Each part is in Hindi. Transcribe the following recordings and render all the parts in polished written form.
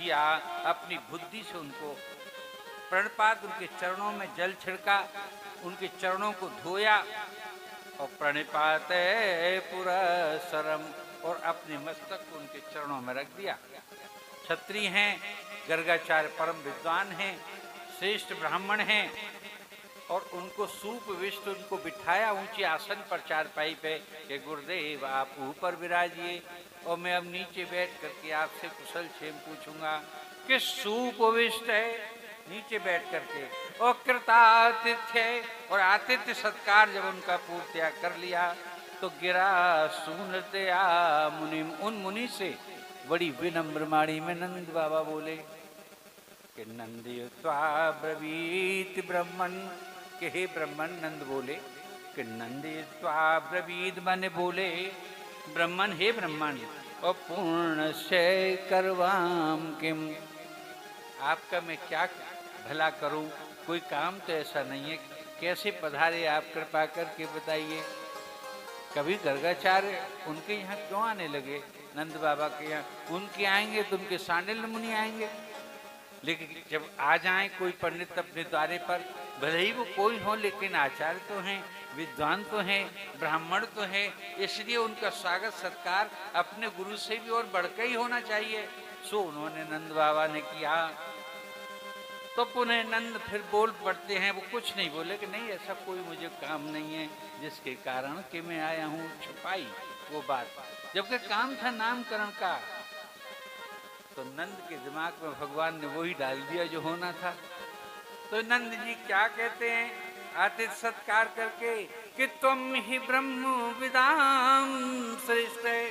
किया, अपनी बुद्धि से उनको प्रणपात, उनके चरणों में जल छिड़का, उनके चरणों को धोया और प्रणिपात पुरस्सरम, और अपने मस्तक को उनके चरणों में रख दिया। क्षत्रिय हैं, गर्गाचार्य परम विद्वान हैं, श्रेष्ठ ब्राह्मण हैं, और उनको सूप विष्ट उनको बिठाया ऊंचे आसन पर चारपाई पे कि गुरुदेव आप ऊपर विराजिए और मैं अब नीचे बैठ करके आपसे कुशल क्षेम पूछूंगा। कि सूप विष्ट है, नीचे बैठ करके, और कृतातिथ्य, और आतिथ्य सत्कार जब उनका पूर्तिया कर लिया तो गिरा सुनतया मुनिम, उन मुनि से बड़ी विनम्र वाणी में नंद बाबा बोले कि नंदयुक्त्वा ब्रवीत ब्रह्मन, कि हे ब्रह्मन, नंद बोले कि नंदयुक्त्वा ब्रवीत, मन बोले ब्रह्मन, हे ब्रह्मन, और पूर्ण से करवाम किम, आपका मैं क्या भला करूं, कोई काम तो ऐसा नहीं है, कैसे पधारे आप, कृपा करके बताइए। कभी गर्गाचार्य उनके यहाँ क्यों आने लगे, नंद बाबा के यहाँ? उनके आएंगे तो उनके सांडिल्य मुनि आएंगे, लेकिन जब आ जाए कोई पंडित अपने द्वारे पर, भले ही वो कोई हो लेकिन आचार्य तो हैं, विद्वान तो हैं, ब्राह्मण तो हैं, इसलिए उनका स्वागत सत्कार अपने गुरु से भी और बढ़कर ही होना चाहिए। सो उन्होंने नंद बाबा ने किया। तो पुनः नंद फिर बोल पड़ते हैं, वो कुछ नहीं बोले कि नहीं ऐसा कोई मुझे काम नहीं है जिसके कारण कि मैं आया हूँ, छुपाई वो बात, जबकि काम था नामकरण का। तो नंद के दिमाग में भगवान ने वही डाल दिया जो होना था। तो नंद जी क्या कहते हैं आतिथ्य सत्कार करके कि तुम ही ब्रह्म विदाम श्रेष्ठ है।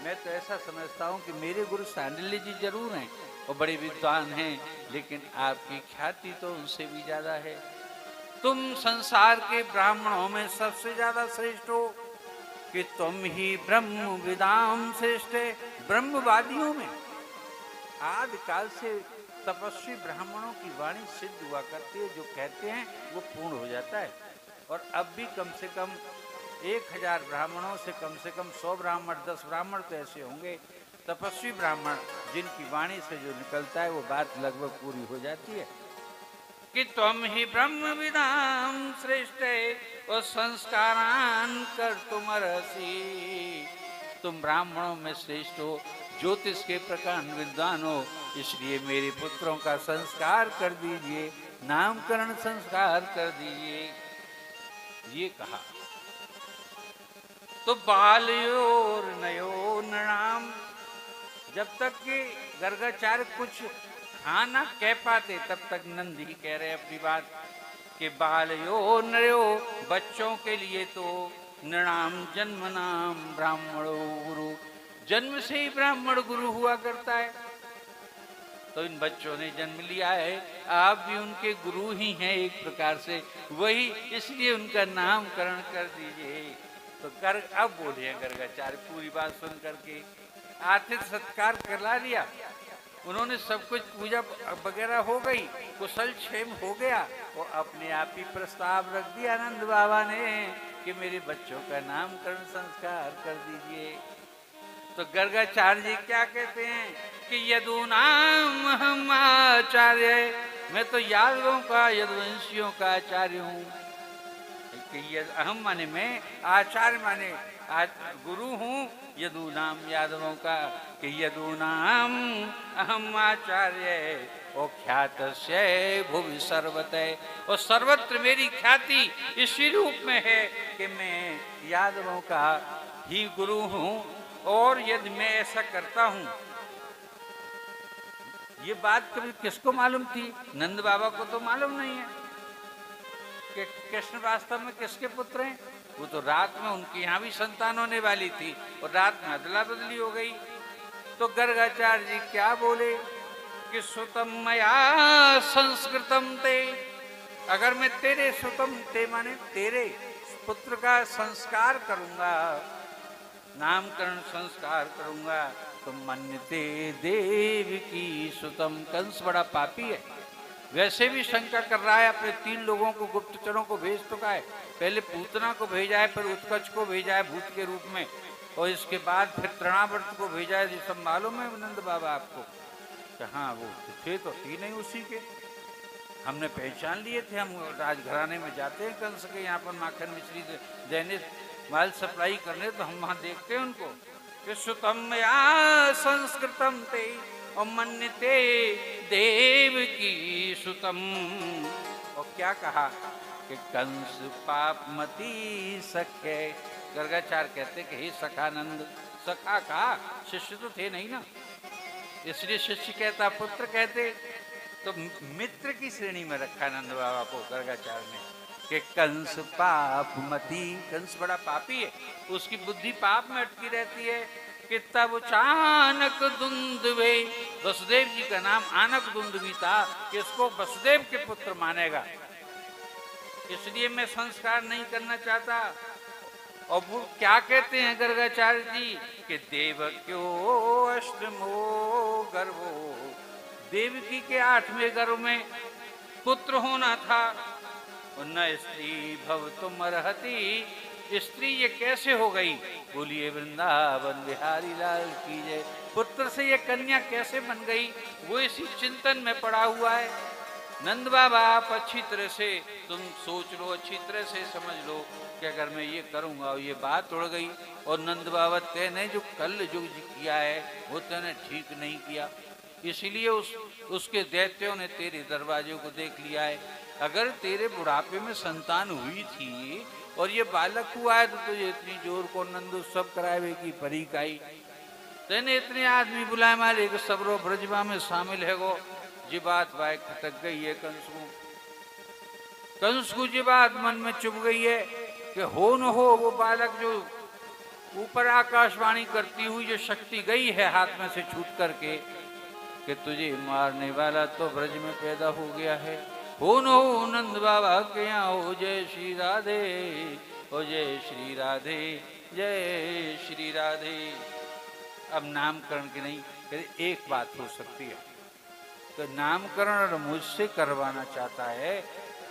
मैं तो ऐसा समझता हूँ कि मेरे गुरु सांडिल्य जी जरूर हैं और बड़े विद्वान हैं, लेकिन आपकी ख्याति तो उनसे भी ज्यादा है। तुम संसार के ब्राह्मणों में सबसे ज्यादा श्रेष्ठ हो, कि तुम ही ब्रह्म विदाम श्रेष्ठ है। ब्रह्मवादियों में आदि काल से तपस्वी ब्राह्मणों की वाणी सिद्ध हुआ करती है, जो कहते हैं वो पूर्ण हो जाता है। और अब भी कम से कम 1000 ब्राह्मणों से कम 100 ब्राह्मण, 10 ब्राह्मण तो ऐसे होंगे तपस्वी ब्राह्मण जिनकी वाणी से जो निकलता है वो बात लगभग पूरी हो जाती है। कि तुम ही ब्रह्म विदाम श्रेष्ठ है और संस्कारान कर तुम रसी, तुम ब्राह्मणों में श्रेष्ठ हो, ज्योतिष के प्रकार विद्वान हो, इसलिए मेरे पुत्रों का संस्कार कर दीजिए, नामकरण संस्कार कर दीजिए, ये कहा। तो बालयोर नयो नृणाम, जब तक कि गर्गाचार्य कुछ खाना कह पाते तब तक नंद ही कह रहे अपनी बात कि बालयो नयो, बच्चों के लिए तो नृणाम जन्म नाम ब्राह्मणो गुरु, जन्म से ही ब्राह्मण गुरु हुआ करता है। तो इन बच्चों ने जन्म लिया है, आप भी उनके गुरु ही हैं एक प्रकार से, वही इसलिए उनका नामकरण कर दीजिए। तो अब बोले गर्गाचार्य पूरी बात सुन करके, आतिथ्य सत्कार करवा लिया उन्होंने, सब कुछ पूजा वगैरह हो गई, कुशल क्षेम हो गया, और अपने आप ही प्रस्ताव रख दिया नंद बाबा ने कि मेरे बच्चों का नामकरण संस्कार कर दीजिए। तो गर्गाचार्य जी क्या कहते हैं कि यदुनाम हम आचार्य, मैं तो यादवों का, यदुवंशियों का आचार्य हूँ। अहम माने मैं, आचार्य माने गुरु हूँ, यदु नाम यादवों का, कि यदु नाम अहम आचार्य और ख्यात से भुवि सर्वतः, और सर्वत्र मेरी ख्याति इसी रूप में है कि मैं यादवों का ही गुरु हूँ। और यदि मैं ऐसा करता हूँ, ये बात कभी किसको मालूम थी? नंद बाबा को तो मालूम नहीं है कि कृष्ण वास्तव में किसके पुत्र हैं। वो तो रात में उनके यहाँ भी संतान होने वाली थी और रात में अदला बदली हो गई। तो गर्गाचार्य जी क्या बोले कि सुतम मया संस्कृतम ते, अगर मैं तेरे सुतम ते माने तेरे पुत्र का संस्कार करूंगा, नामकरण संस्कार करूंगा, तो मन्यते देव की सुतम, कंस बड़ा पापी है, वैसे भी शंका कर रहा है, अपने 3 लोगों को गुप्तचरों को भेज चुका है, पहले पूतना को भेजा है, फिर उत्कच को भेजा है भूत के रूप में, और इसके बाद फिर तृणावर्त को भेजा है। ये सब मालूम है नंद बाबा आपको? हाँ वो थे तो तीन ही उसी के, हमने पहचान लिए थे। हम राजघराने में जाते हैं कंस के यहाँ पर माखन मिश्री देने माल सप्लाई करने, तो हम वहाँ देखते हैं उनको कि सुतम या संस्कृतम ते और मन्यते देव की सुतम। और क्या कहा कि कंस पापमती सखे। गर्गाचार्य कहते कि हे सखानंद, सखा कहा, शिष्य तो थे नहीं ना, इसलिए शिष्य कहता, पुत्र कहते, तो मित्र की श्रेणी में रखा नंद बाबा को गर्गाचार्य ने कि कंस पापमती। कंस बड़ा पापी है, उसकी बुद्धि पाप में अटकी रहती है कि तब चानक दुंदुभे, वसुदेव जी का नाम आनक दुंदुभी था, कि इसको वसुदेव के पुत्र मानेगा, इसलिए मैं संस्कार नहीं करना चाहता। और वो क्या कहते हैं गर्गाचार्य जी कि देवक्यो अष्टमो गर्भो, देवकी के 8वें गर्भ में पुत्र होना था, न स्त्री भव तुम अर्हति, स्त्री ये कैसे हो गई? बोलिए वृंदावन बिहारी लाल की जय। पुत्र से ये कन्या कैसे बन गई, वो इसी चिंतन में पड़ा हुआ है। नंद बाबा आप अच्छी तरह से तुम सोच लो, अच्छी तरह से समझ लो कि अगर मैं ये करूंगा और ये बात उड़ गई, और नंद बाबा तेने जो कल जो किया है वो तेने ठीक नहीं किया, इसीलिए उसके दैत्यों ने तेरे दरवाजे को देख लिया है। अगर तेरे बुढ़ापे में संतान हुई थी और ये बालक हुआ है तो तुझे इतनी जोर को नंद उत्सव करावे की परी काई, तेने इतने आदमी बुलाए मारे कि सबरो ब्रजबा में शामिल है गो। जी बात बाइक खटक गई है कंस को जी बात मन में चुभ गई है कि हो न हो वो बालक जो ऊपर आकाशवाणी करती हुई जो शक्ति गई है हाथ में से छूट करके कि तुझे मारने वाला तो ब्रज में पैदा हो गया है। हो न हो नंद बाबा के यहाँ हो जय श्री राधे, हो जय श्री राधे, जय श्री राधे। अब नामकरण की नहीं, एक बात हो सकती है, तो नामकरण और मुझसे करवाना चाहता है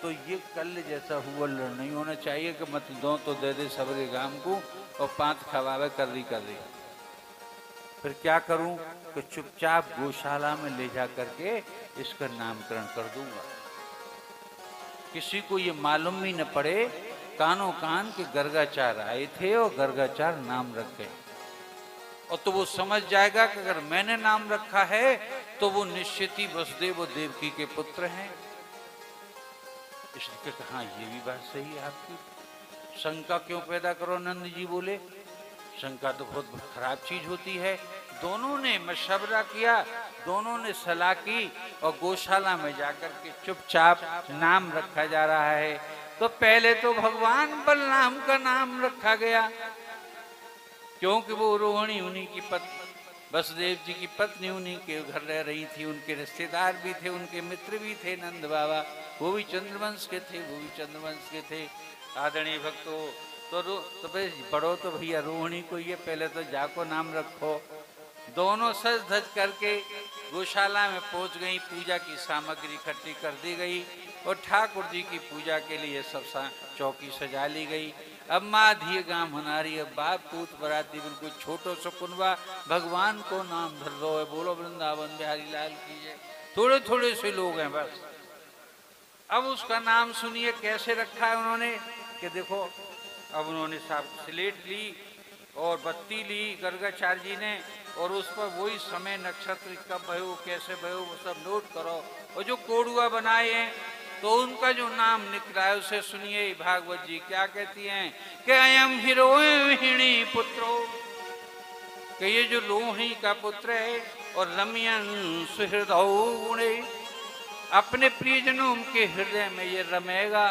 तो ये कल जैसा हुआ नहीं होना चाहिए कि मत दो तो दे दे सबरे गांव को और 5 खवावे कर दी। फिर क्या करूं कि चुपचाप गौशाला में ले जा करके इसका नामकरण कर दूंगा, किसी को ये मालूम ही न पड़े, कानों कान के गर्गाचार्य आए थे और गर्गाचार्य नाम रख गए, और तो वो समझ जाएगा कि अगर मैंने नाम रखा है तो वो निश्चित ही वसुदेव और देवकी के पुत्र हैं। इसलिए कहा ये भी बात सही है आपकी, शंका क्यों पैदा करो? नंद जी बोले शंका तो बहुत खराब चीज होती है। दोनों ने मशवरा किया, दोनों ने सलाह की और गौशाला में जाकर के चुपचाप नाम रखा जा रहा है। तो पहले तो भगवान बलराम का नाम रखा गया, क्योंकि वो रोहिणी उन्हीं की पत्नी, वसुदेव जी की पत्नी उन्हीं के घर रह रही थी, उनके रिश्तेदार भी थे, उनके मित्र भी थे नंद बाबा, वो भी चंद्रवंश के थे, वो भी चंद्रवंश के थे। आदरणीय भक्तों, तो भाई बड़ो तो भैया रोहिणी को ये पहले तो जाको नाम रखो। दोनों सज धज करके गौशाला में पहुंच गई, पूजा की सामग्री इकट्ठी कर दी गई और ठाकुर जी की पूजा के लिए सब चौकी सजा ली गई। अब माँ धिये गांव हनारी, अब बाप पूत बराती, बिल्कुल छोटो सो कुनवा, भगवान को नाम धर दो है, बोलो वृंदावन बिहारी लाल की जय। थोड़े थोड़े से लोग हैं बस। अब उसका नाम सुनिए कैसे रखा है उन्होंने, कि देखो अब उन्होंने साहब स्लेट ली और बत्ती ली गर्गाचार्य जी ने, और उस पर वही समय नक्षत्र कब भयो कैसे भयो वो सब नोट करो, और जो कोड़ुआ बनाए हैं तो उनका जो नाम निकला है उसे सुनिए। भागवत जी क्या कहती हैं कि अयम हिरोहिणी पुत्रो, कि ये जो रोहिणी का पुत्र है और रम्यन सुहृदौ गुणे, अपने प्रियजनों के हृदय में ये रमेगा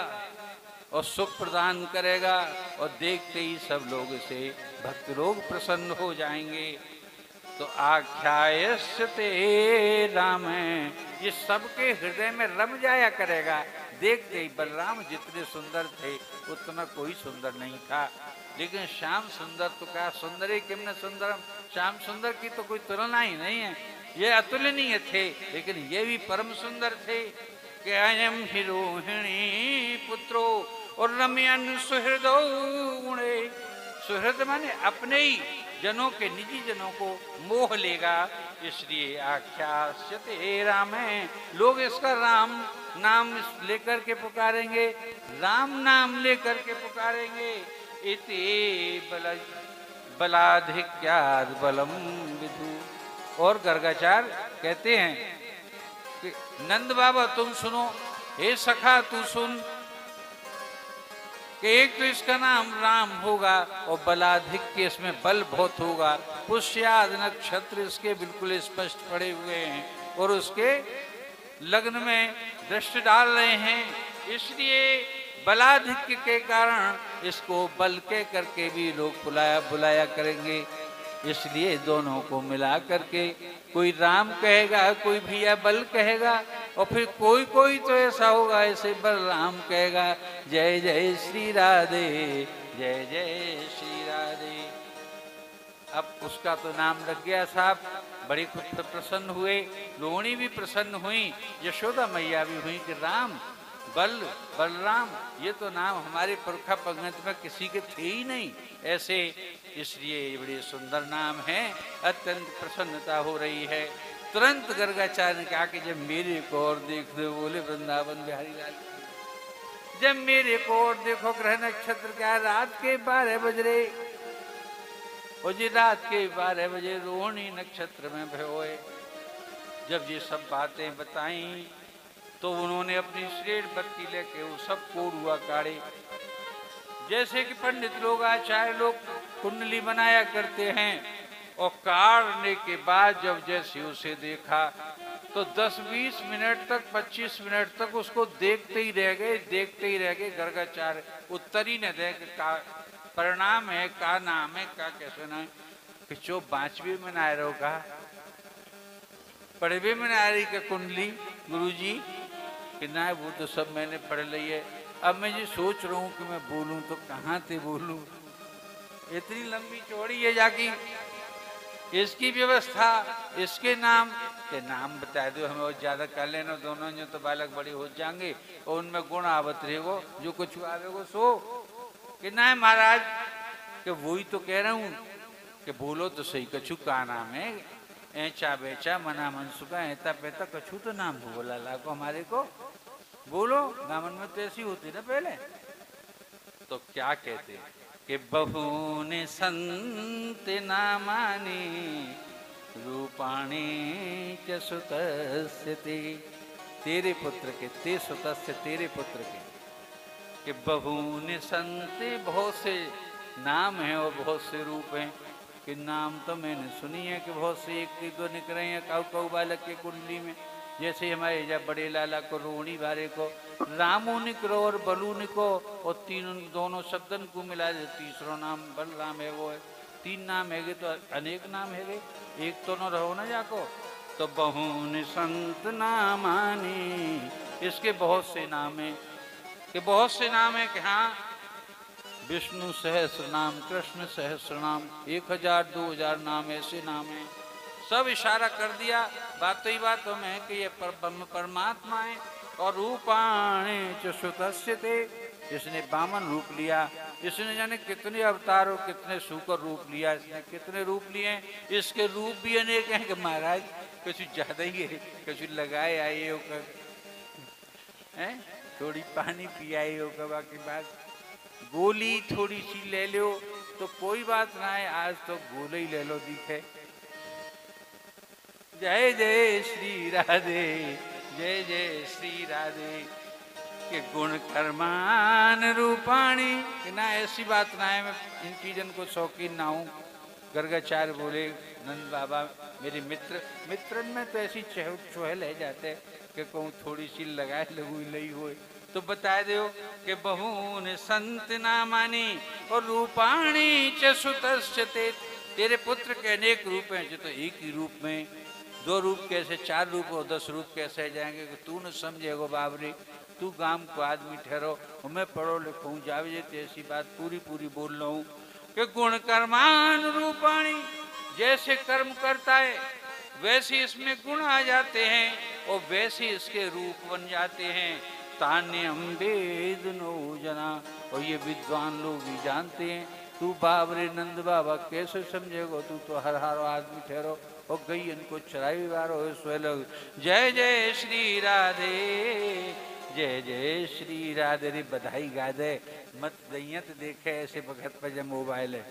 और सुख प्रदान करेगा, और देखते ही सब लोग इसे भक्त लोग प्रसन्न हो जाएंगे। तो आख्यायस्ते राम, ये सबके हृदय में रम जाया करेगा। देखते ही बलराम जितने सुंदर थे उतना कोई सुंदर नहीं था, लेकिन श्याम सुंदर तो क्या सुंदर है, किम न सुंदरम, श्याम सुंदर की तो कोई तुलना ही नहीं है, ये अतुलनीय थे, लेकिन ये भी परम सुंदर थे। कि अयम ही रोहिणी पुत्रो और रम्यन सुहृदौ गुणे, सुहृद माने अपने ही जनों के निजी जनों को मोह लेगा, इसलिए आख्यास्यते राम है। लोग इसका राम नाम लेकर के पुकारेंगे, राम नाम लेकर के पुकारेंगे। इति बलाधिक्याद बलम विदु। और गर्गाचार्य कहते हैं कि नंद बाबा तुम सुनो, हे सखा तू सुन, कि एक तो इसका नाम राम होगा और बलाधिक्य, इसमें बल बहुत होगा। पुष्याद नक्षत्र इसके बिल्कुल स्पष्ट पड़े हुए हैं और उसके लग्न में दृष्टि डाल रहे हैं, इसलिए बलाधिक्य के कारण इसको बल के करके भी लोग बुलाया करेंगे। इसलिए दोनों को मिला करके कोई राम कहेगा, कोई भैया बल कहेगा, और फिर कोई कोई तो ऐसा होगा ऐसे बलराम कहेगा जय जय श्री राधे, जय जय श्री राधे। अब उसका तो नाम लग गया साहब, बड़ी खुद प्रसन्न हुए, रोहिणी भी प्रसन्न हुई, यशोदा मैया भी हुई कि राम बलराम ये तो नाम हमारे पुरखा पंगत में किसी के थे ही नहीं ऐसे, इसलिए ये बड़े सुंदर नाम है। अत्यंत प्रसन्नता हो रही है। तुरंत गर्गाचार्य ने कहा कि जब मेरे को और देख दो, बोले वृंदावन बिहारी लाल, जब मेरे को और देखो, ग्रह नक्षत्र क्या रात के 12 बज रहे, और जी रात के 12 बजे रोहिणी नक्षत्र में भयोए। जब ये सब बातें बताई तो उन्होंने अपनी श्रेष्ठ बत्ती लेके वो सब कोड़ुआ काढ़े, जैसे कि पंडित लोग आचार्य लोग कुंडली बनाया करते हैं, और काढ़ने के बाद जब जैसे उसे देखा तो 10-20 मिनट तक 25 मिनट तक उसको देखते ही रह गए। गर्गाचार्य उत्तर ही न दे का परिणाम है, का नाम है, का कैसे ना कि चो 5वीं में ना रहो का पढ़वे में ना रही का कुंडली गुरुजी कि ना, वो तो सब मैंने पढ़ ली है। अब मैं ये सोच रहा हूँ कि मैं बोलूं तो कहाँ से बोलूं, इतनी लंबी चौड़ी है जाकी इसकी व्यवस्था, इसके नाम के नाम बता दो हमें, और ज्यादा कर लेना दोनों जो तो बालक बड़े हो जाएंगे और उनमें गुण आवत रहेगो, जो कुछ आवेगो सो कि ना महाराज कि वही तो कह रहा हूँ कि बोलो तो सही, कछु का नाम है, ऐचा बेचा मना मनसुका ऐता पैता कछु तो नाम बोला लाको हमारे को, बोलो। दामन में तो ऐसी होती ना पहले, तो क्या कहते कि बहुने संत नामानि रूपाणी च सुतस्य ते, तेरे पुत्र के, ते सुतस्य तेरे पुत्र के, कि बहुने संत, बहुत से नाम हैं और बहुत से रूप हैं, कि नाम तो मैंने सुनी है कि बहुत से एक दो निकल रहे हैं काऊ बालक के कुंडली में, जैसे हमारे जब बड़े लाला को रोहिणी बारे को रामू निकरो और बलू निको, और तीनों दोनों शब्दन को मिला दे तीसरा नाम बलराम है, वो है 3 नाम है तो अनेक नाम है, एक तो न रहो ना जाको। तो बहुन संत नामानी, इसके बहुत से नाम है, कि बहुत से नाम है कि हाँ विष्णु सहस्र नाम, कृष्ण सहस्र नाम, 1000-2000 नाम ऐसे नाम है, सब इशारा कर दिया बातों ही बातों में कि ये परमात्मा है। और रूपाणे च सुतस्य ते, इसने बामन रूप लिया, इसने जाने कितने अवतारों कितने सुकर रूप लिया, इसने कितने रूप लिए, इसके रूप भी अनेक हैं कि महाराज कुछ ज्यादा ही है, कुछ लगाए आए हो है, थोड़ी पानी पियाई हो, बाकी बात गोली थोड़ी सी ले लो तो कोई बात ना है, आज तो गोली ही ले लो दिखे। जय जय श्री राधे, जय जय श्री राधे, के गुण कर्मान रूपाणी, ना ऐसी बात ना है मैं इन चीजन को शौकीन ना हूँ। गर्गाचार्य बोले नंद बाबा मेरे मित्रन में तो ऐसी चहल है जाते कि कहूँ थोड़ी सी लगाए लगू लई हो, तो बता दो कि बहुन संत नामानी और रूपाणी च सुतस्य ते, तेरे पुत्र के अनेक रूप हैं, जो तो एक ही रूप में 2 रूप कैसे, 4 रूप और 10 रूप कैसे जाएंगे कि तू न समझेगो बाबरी, तू गांव को आदमी ठहरो, मैं पढ़ो लिखूं जावे, ऐसी बात पूरी बोल रहा हूँ कि गुण कर्मान रूपाणी, जैसे कर्म करता है वैसे इसमें गुण आ जाते हैं और वैसे इसके रूप बन जाते हैं। तान्यम वेद नो जना, और ये विद्वान लोग भी जानते हैं तू बाबरे नंद बाबा कैसे समझेगो, तू तो हर हारो आदमी ठहरो और गई इनको चराई वारो लोग। जय जय श्री राधे, जय जय श्री राधे रे बधाई गा दे, मत दैयत देखे ऐसे वक्त पर जब मोबाइल है,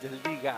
जल्दी गा।